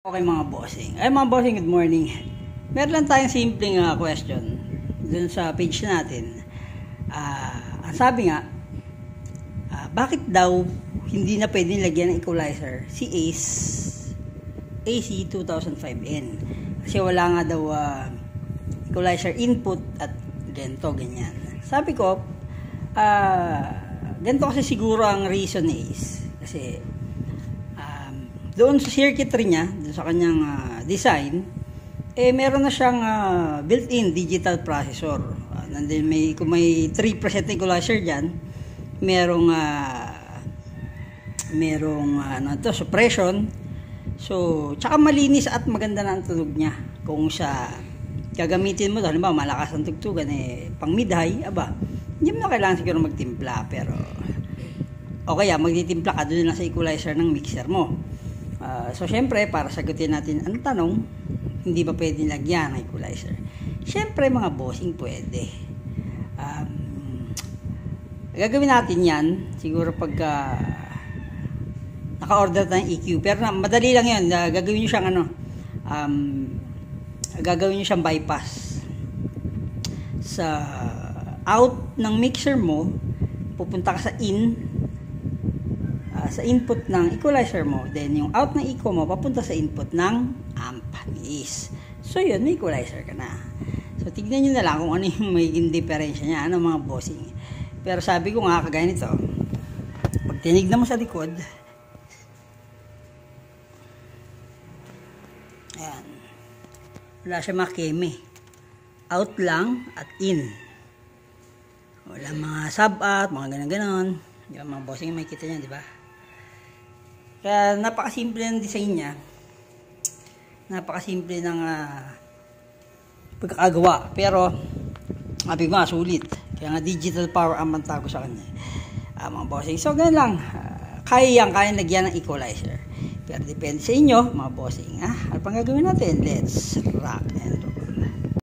Okay mga bossing. Ay mga bossing, good morning. Meron lang tayong simpleng question dun sa page natin. Ang sabi nga, bakit daw hindi na pwedeng lagyan ng equalizer si AC 2005N? Kasi wala nga daw equalizer input at ganyan. Sabi ko, ganito kasi siguro ang reason is kasi doon sa circuitry niya, doon sa kanyang design, meron na siyang built-in digital processor. Kung may 3% equalizer dyan, merong suppression. So, tsaka malinis at maganda na ang tunog niya. Kung sa gagamitin mo, halimbawa malakas ang tugtugan, pang mid-high, hindi mo na kailangan siguro magtimpla. Pero, o kaya magtitimpla ka doon lang sa equalizer ng mixer mo. So, syempre, para sagutin natin ang tanong, hindi ba pwede lagyan ng equalizer? Syempre, mga bossing, pwede. Gagawin natin yan, siguro pagka naka-order tayo ng EQ. Pero madali lang yan. Gagawin nyo siyang gagawin nyo siyang bypass. Sa out ng mixer mo, pupunta ka sa sa input ng equalizer mo, then yung out ng eco mo papunta sa input ng amp is. So yun, may equalizer ka na. So tignan nyo na lang kung ano yung magiging diferensya niya, mga bossing. Pero sabi ko nga, kagaya nito, pag tinignan mo sa likod, ayan, wala siya makeme, out lang at in, wala mga sub-out, mga ganon. Yung mga bossing may kita niya, di ba? Kaya napakasimple ng design niya. Napakasimple ng pagkakagawa. Pero, sabi ko nga, sulit. Kaya nga digital power ang mantago sa kanya. Mga bossing. So, ganun lang. Kaya lagyan ng equalizer. Pero depende sa inyo, mga bossing. Ano pang gagawin natin? Let's rock and roll.